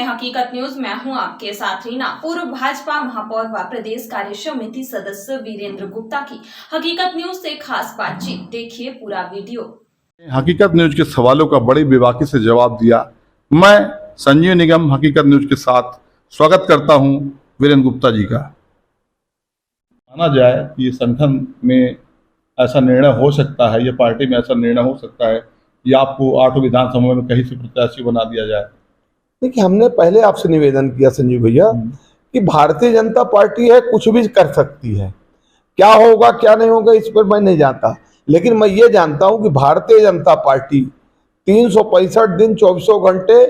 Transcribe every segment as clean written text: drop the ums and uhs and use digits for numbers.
हकीकत न्यूज। मैं हूं आपके साथ रीना। पूर्व भाजपा महापौर व प्रदेश कार्य समिति सदस्य वीरेंद्र गुप्ता की हकीकत न्यूज से खास बातचीत, देखिए पूरा वीडियो। हकीकत न्यूज के सवालों का बड़ी बेबाकी से जवाब दिया। मैं संजीव निगम हकीकत न्यूज के साथ स्वागत करता हूं वीरेंद्र गुप्ता जी का। माना जाए कि संगठन में ऐसा निर्णय हो सकता है, या पार्टी में ऐसा निर्णय हो सकता है कि आपको 8 विधानसभा में कहीं से प्रत्याशी बना दिया जाए। देखिए, हमने पहले आपसे निवेदन किया संजीव भैया कि भारतीय जनता पार्टी है, कुछ भी कर सकती है। क्या होगा क्या नहीं होगा इस पर मैं नहीं जानता, लेकिन मैं ये जानता हूं कि भारतीय जनता पार्टी 365 दिन 24 घंटे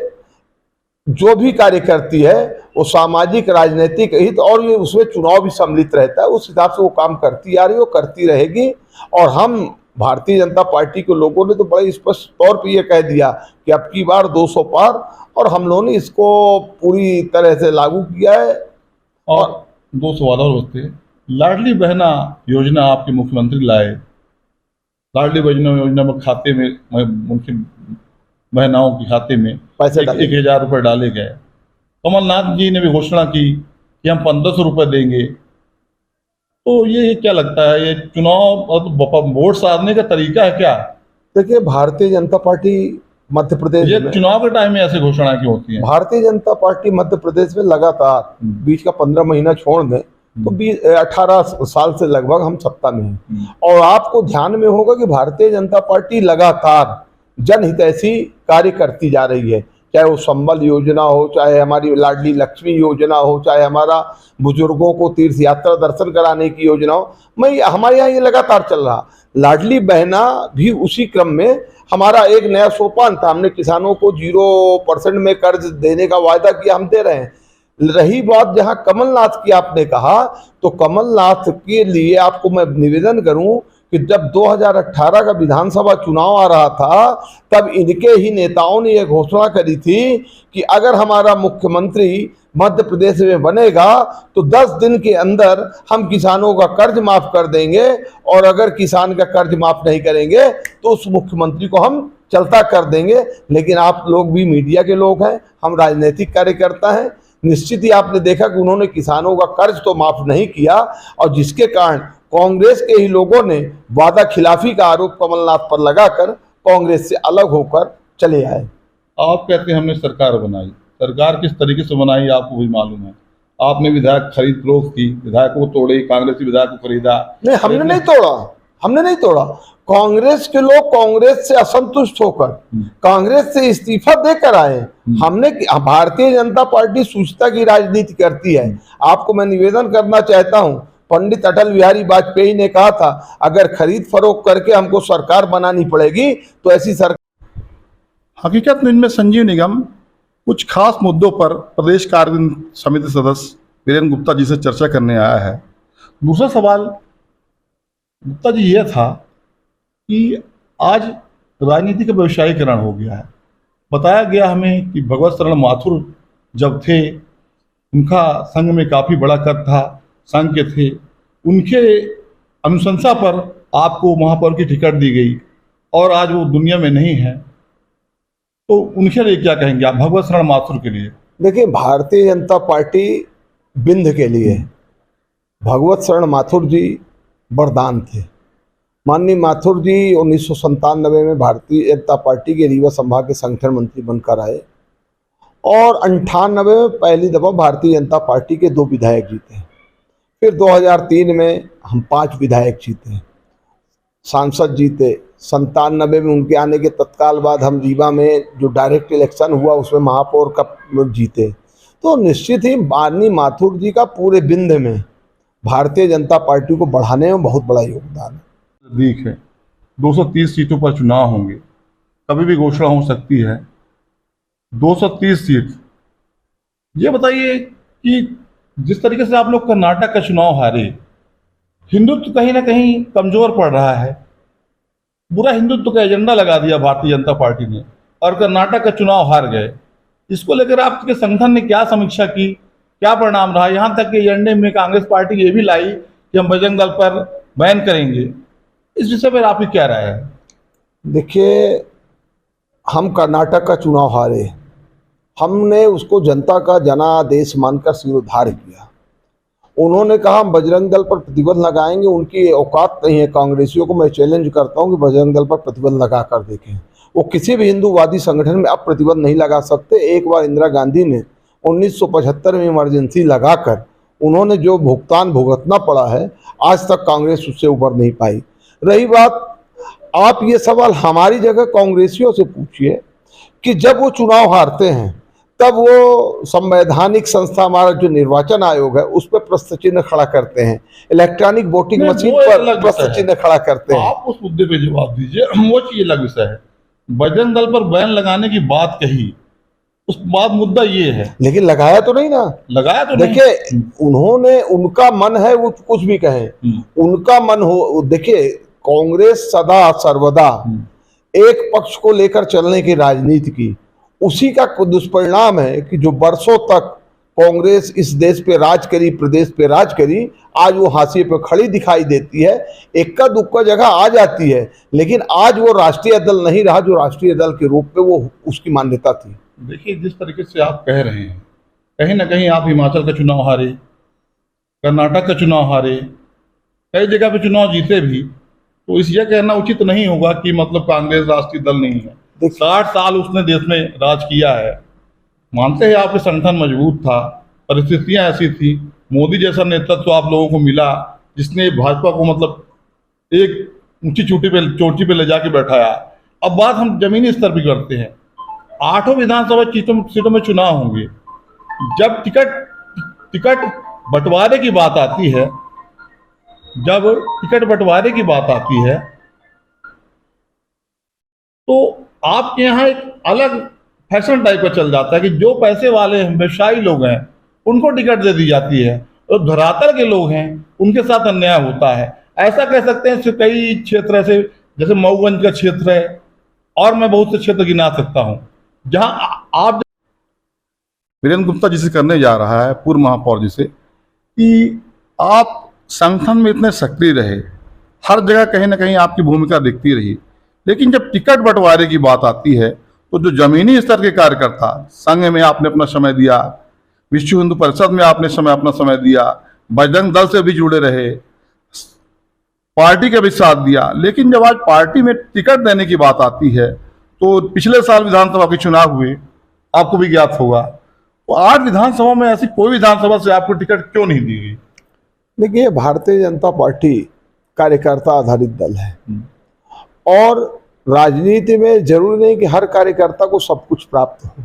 जो भी कार्य करती है वो सामाजिक राजनीतिक हित और ये उसमें चुनाव भी सम्मिलित रहता है, उस हिसाब से वो काम करती आ रही है, वो करती रहेगी। और हम भारतीय जनता पार्टी के लोगों ने तो बड़े स्पष्ट तौर पे ये कह दिया कि अब की बार 200 पार, और हम लोगों ने इसको पूरी तरह से लागू किया है। और 2 सवाल और बचते हैं। लाडली बहना योजना आपके मुख्यमंत्री लाए। लाडली बहना योजना में खाते में मुख्य बहनाओं के खाते में पैसे 1,000 रुपये डाले गए। कमलनाथ जी ने भी घोषणा की कि हम 1,500 रुपये देंगे। तो ये क्या लगता है, ये चुनाव वोट साधने का तरीका है क्या? देखिए, भारतीय जनता पार्टी मध्य प्रदेश ये में चुनाव के टाइम में ऐसे घोषणा क्यों होती है? भारतीय जनता पार्टी मध्य प्रदेश में लगातार बीच का 15 महीना छोड़ दें तो 18 साल से लगभग हम सत्ता में हैं। और आपको ध्यान में होगा कि भारतीय जनता पार्टी लगातार जनहितैषी कार्य करती जा रही है, चाहे वो संबल योजना हो, चाहे हमारी लाडली लक्ष्मी योजना हो, चाहे हमारा बुजुर्गों को तीर्थ यात्रा दर्शन कराने की योजना हो। हमारे यहाँ ये लगातार चल रहा। लाडली बहना भी उसी क्रम में हमारा एक नया सोपान था। हमने किसानों को 0% में कर्ज देने का वायदा किया, हम दे रहे हैं। रही बात जहां कमलनाथ की आपने कहा, तो कमलनाथ के लिए आपको मैं निवेदन करूं कि जब 2018 का विधानसभा चुनाव आ रहा था, तब इनके ही नेताओं ने यह घोषणा करी थी कि अगर हमारा मुख्यमंत्री मध्य प्रदेश में बनेगा तो 10 दिन के अंदर हम किसानों का कर्ज माफ कर देंगे, और अगर किसान का कर्ज माफ नहीं करेंगे तो उस मुख्यमंत्री को हम चलता कर देंगे। लेकिन आप लोग भी मीडिया के लोग हैं, हम राजनीतिक कार्यकर्ता हैं। निश्चित ही आपने देखा कि उन्होंने किसानों का कर्ज तो माफ नहीं किया, और जिसके कारण कांग्रेस के ही लोगों ने वादा खिलाफी का आरोप कमलनाथ पर लगाकर कांग्रेस से अलग होकर चले आए। आप कहते हैं हमने सरकार बनाई। सरकार किस तरीके से बनाई आपको भी मालूम है। आपने विधायक खरीद फरोख्त की, विधायकों को तोड़े, कांग्रेसी विधायक को खरीदा। नहीं, हमने नहीं तोड़ा। कांग्रेस के लोग कांग्रेस से असंतुष्ट होकर कांग्रेस से इस्तीफा देकर आए। हमने भारतीय जनता पार्टी सूचना की राजनीति करती है। आपको मैं निवेदन करना चाहता हूं, पंडित अटल बिहारी वाजपेयी ने कहा था, अगर खरीद फरोख्त करके हमको सरकार बनानी पड़ेगी तो ऐसी सरकार। हकीकत न्यूज में संजीव निगम कुछ खास मुद्दों पर प्रदेश कार्य समिति सदस्य वीरेंद्र गुप्ता जी से चर्चा करने आया है। दूसरा सवाल गुप्ता जी यह था कि आज राजनीति का व्यवसायीकरण हो गया है। बताया गया हमें कि भगवत शरण माथुर जब थे, उनका संघ में काफ़ी बड़ा कद था, संघ के थे, उनके अनुशंसा पर आपको महापौर की टिकट दी गई, और आज वो दुनिया में नहीं है। तो उनके लिए क्या कहेंगे आप, भगवत शरण माथुर के लिए? देखिए, भारतीय जनता पार्टी बिंद के लिए भगवत शरण माथुर जी वरदान थे। माननीय माथुर जी 1997 में भारतीय जनता पार्टी के रीवा संभाग के संगठन मंत्री बनकर आए, और 98 में पहली दफा भारतीय जनता पार्टी के 2 विधायक जीते। फिर 2003 में हम 5 विधायक जीते, सांसद जीते। 97 में उनके आने के तत्काल बाद हम रीवा में जो डायरेक्ट इलेक्शन हुआ उसमें महापौर का जीते। तो निश्चित ही माननीय माथुर जी का पूरे बिंद में भारतीय जनता पार्टी को बढ़ाने में बहुत बड़ा योगदान है। ठीक है, 230 सीटों पर चुनाव होंगे, कभी भी घोषणा हो सकती है। 230 सीट, ये बताइए कि जिस तरीके से आप लोग कर्नाटक का चुनाव हारे, हिंदुत्व कहीं ना कहीं कमजोर पड़ रहा है। पूरा हिंदुत्व का एजेंडा लगा दिया भारतीय जनता पार्टी ने, और कर्नाटक का चुनाव हार गए। इसको लेकर आपके संगठन ने क्या समीक्षा की, क्या परिणाम रहा? यहाँ तक कि एजेंडे में कांग्रेस पार्टी ये भी लाई कि हम बजरंग दल पर बैन करेंगे। इस विषय पर आपकी क्या राय है? देखिए, हम कर्नाटक का चुनाव हारे, हमने उसको जनता का जनादेश मानकर सिरोधार्य किया। उन्होंने कहा हम बजरंग दल पर प्रतिबंध लगाएंगे, उनकी औकात नहीं है। कांग्रेसियों को मैं चैलेंज करता हूं कि बजरंग दल पर प्रतिबंध लगा कर देखें। वो किसी भी हिंदूवादी संगठन में अब प्रतिबंध नहीं लगा सकते। एक बार इंदिरा गांधी ने 1975 में इमरजेंसी लगाकर उन्होंने जो भुगतान भुगतना पड़ा है, आज तक कांग्रेस उससे उबर नहीं पाई। रही बात, आप ये सवाल हमारी जगह कांग्रेसियों से पूछिए कि जब वो चुनाव हारते हैं तब वो संवैधानिक संस्था हमारा जो निर्वाचन आयोग है उस पर प्रश्न चिन्ह खड़ा करते हैं, इलेक्ट्रॉनिक वोटिंग मशीन पर प्रश्न चिन्ह खड़ा करते हैं। आप उस मुद्दे पे जवाब दीजिए, वो चीज अलग विषय है। बजरंग दल पर बैन लगाने की बात कही, उस बात मुद्दा ये है, लेकिन लगाया तो नहीं ना। लगाया तो देखिए, उन्होंने, उनका मन है वो कुछ भी कहें, उनका मन हो। देखिए, कांग्रेस सदा सर्वदा एक पक्ष को लेकर चलने की राजनीति की, उसी का दुष्परिणाम है कि जो बरसों तक कांग्रेस इस देश पे राज करी, प्रदेश पे राज करी, आज वो हाशिए पे खड़ी दिखाई देती है। इक्का दुक्का जगह आ जाती है, लेकिन आज वो राष्ट्रीय दल नहीं रहा जो राष्ट्रीय दल के रूप में वो उसकी मान्यता थी। देखिए, जिस तरीके से आप कह रहे हैं, कहीं ना कहीं आप हिमाचल का चुनाव हारे, कर्नाटक का चुनाव हारे, कई जगह पे चुनाव जीते भी, तो इस यह कहना उचित नहीं होगा कि मतलब कांग्रेस राष्ट्रीय दल नहीं है। 60 साल उसने देश में राज किया है। मानते हैं आपके संगठन मजबूत था, परिस्थितियां ऐसी थी, मोदी जैसा नेतृत्व आप लोगों को मिला जिसने भाजपा को मतलब एक ऊंची चोटी पे ले जाके बैठाया। अब बात हम जमीनी स्तर पर करते हैं। 8 विधानसभा सीटों में चुनाव होंगे। जब टिकट बंटवारे की बात आती है, तो आपके यहाँ एक अलग फैशन टाइप का चल जाता है कि जो पैसे वाले हैं, व्यवसायी लोग हैं, उनको टिकट दे दी जाती है, और धरातल के लोग हैं उनके साथ अन्याय होता है। ऐसा कह सकते हैं। कई क्षेत्र ऐसे, जैसे मऊगंज का क्षेत्र है, और मैं बहुत से क्षेत्र गिना सकता हूँ जहां आप वीरेंद्र गुप्ता जी से करने जा रहा है, पूर्व महापौर जी से, कि आप संगठन में इतने सक्रिय रहे, हर जगह कहीं ना कहीं आपकी भूमिका दिखती रही, लेकिन जब टिकट बंटवारे की बात आती है तो जो जमीनी स्तर के कार्यकर्ता, संघ में आपने अपना समय दिया, विश्व हिंदू परिषद में आपने अपना समय दिया, बजरंग दल से भी जुड़े रहे, पार्टी का भी साथ दिया, लेकिन जब आज पार्टी में टिकट देने की बात आती है तो पिछले साल विधानसभा के चुनाव हुए, आपको भी ज्ञात होगा, तो 8 विधानसभा में ऐसी कोई विधानसभा से आपको टिकट क्यों नहीं दी गई? देखिए, भारतीय जनता पार्टी कार्यकर्ता आधारित दल है, और राजनीति में जरूरी नहीं कि हर कार्यकर्ता को सब कुछ प्राप्त हो।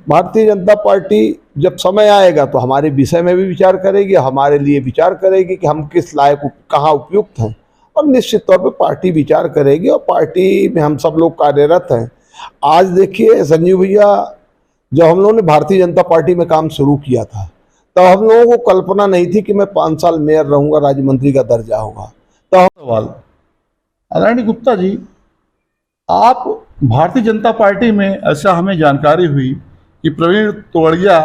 भारतीय जनता पार्टी जब समय आएगा तो हमारे विषय में भी विचार करेगी, हमारे लिए विचार करेगी कि हम किस लायक, कहाँ उपयुक्त हैं, और निश्चित तौर पे पार्टी विचार करेगी, और पार्टी में हम सब लोग कार्यरत हैं। आज देखिए संजीव भैया, जब हम लोगों ने भारतीय जनता पार्टी में काम शुरू किया था, तब हम लोगों को कल्पना नहीं थी कि मैं 5 साल मेयर रहूंगा, राज्य मंत्री का दर्जा होगा। तो सवाल, आदरणीय गुप्ता जी, आप भारतीय जनता पार्टी में, ऐसा हमें जानकारी हुई कि प्रवीण तोड़िया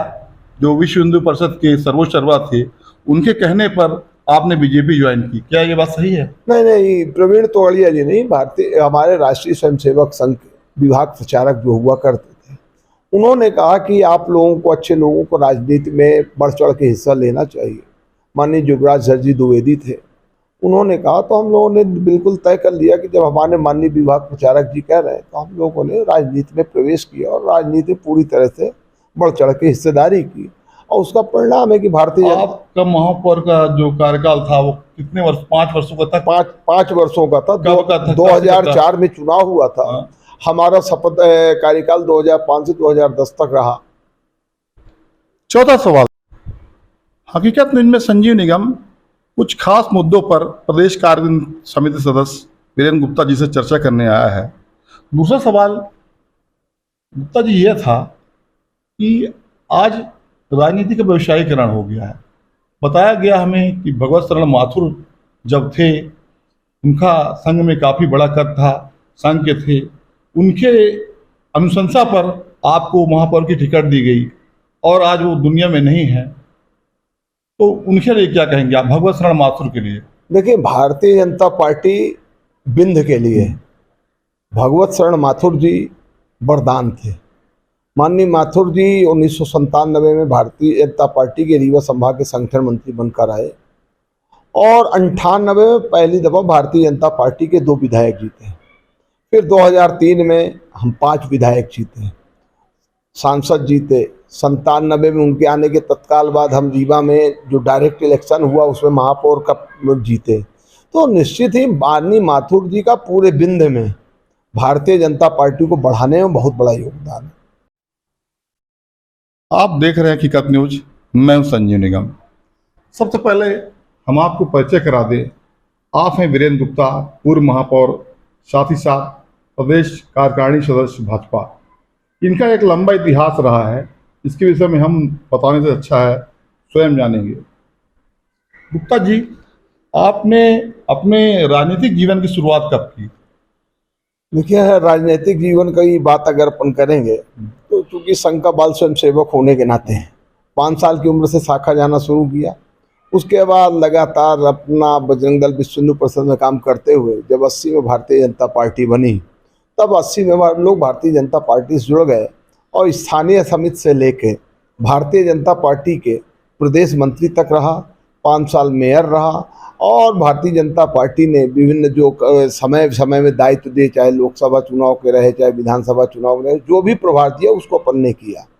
जो विश्व हिंदू परिषद के सर्वोच्च सर्वा थे, उनके कहने पर आपने बीजेपी ज्वाइन की, क्या ये बात सही है? नहीं, प्रवीण तोड़िया जी नहीं, भारतीय हमारे राष्ट्रीय स्वयंसेवक संघ विभाग प्रचारक जो हुआ करते थे, उन्होंने कहा कि आप लोगों को, अच्छे लोगों को राजनीति में बढ़ चढ़ के हिस्सा लेना चाहिए। माननीय जुगराज सर जी द्विवेदी थे, उन्होंने कहा, तो हम लोगों ने बिल्कुल तय कर लिया कि जब हमारे माननीय विभाग प्रचारक जी कह रहे हैं, तो हम लोगों ने राजनीति में प्रवेश किया, और राजनीति पूरी तरह से बढ़ चढ़ के हिस्सेदारी की, और उसका परिणाम है कि भारतीय, आपका महापौर का जो कार्यकाल था वो कितने वर्ष, 5 वर्षों का था? 5 वर्षों का था। 2004 में चुनाव हुआ था। हमारा शपथ कार्यकाल 2005 से 2010 तक रहा। चौथा सवाल, हकीकत में इनमें संजीव निगम कुछ खास मुद्दों पर प्रदेश कार्य समिति सदस्य वीरेंद्र गुप्ता जी से चर्चा करने आया है। दूसरा सवाल गुप्ता जी यह था कि आज राजनीति का व्यवसायीकरण हो गया है। बताया गया हमें कि भगवत शरण माथुर जब थे, उनका संघ में काफ़ी बड़ा कद था, संघ के थे, उनके अनुशंसा पर आपको महापौर की टिकट दी गई, और आज वो दुनिया में नहीं है, तो उनके लिए क्या कहेंगे आप, भगवत शरण माथुर के लिए? देखिए, भारतीय जनता पार्टी बिंद के लिए भगवत शरण माथुर जी वरदान थे। माननीय माथुर जी 1997 में भारतीय जनता पार्टी के रीवा संभाग के संगठन मंत्री बनकर आए और 98 में पहली दफा भारतीय जनता पार्टी के 2 विधायक जीते। फिर 2003 में हम 5 विधायक जीते, सांसद जीते। 97 में उनके आने के तत्काल बाद हम रीवा में जो डायरेक्ट इलेक्शन हुआ उसमें महापौर का जीते। तो निश्चित ही माननीय माथुर जी का पूरे विंध्य में भारतीय जनता पार्टी को बढ़ाने में बहुत बड़ा योगदान है। आप देख रहे हैं हकीकत न्यूज, मैं हूं संजीव निगम। सबसे पहले हम आपको परिचय करा दें, आप हैं वीरेंद्र गुप्ता, पूर्व महापौर, साथ ही साथ प्रदेश कार्यकारिणी सदस्य भाजपा। इनका एक लंबा इतिहास रहा है, इसके विषय में हम बताने से अच्छा है स्वयं जानेंगे। गुप्ता जी, आपने अपने राजनीतिक जीवन की शुरुआत कब की? देखिए, राजनीतिक जीवन की बात अगर अपन करेंगे तो चूंकि संघ का बाल स्वयं सेवक होने के नाते हैं 5 साल की उम्र से शाखा जाना शुरू किया। उसके बाद लगातार अपना बजरंग दल विश्व हिंदू परिषद में काम करते हुए जब 80 में भारतीय जनता पार्टी बनी, तब 80 में हम लोग भारतीय जनता पार्टी से जुड़ गए और स्थानीय समिति से लेके भारतीय जनता पार्टी के प्रदेश मंत्री तक रहा, 5 साल मेयर रहा और भारतीय जनता पार्टी ने विभिन्न जो समय समय में दायित्व दिए, चाहे लोकसभा चुनाव के रहे चाहे विधानसभा चुनाव रहे, जो भी प्रभार दिया उसको अपन ने किया।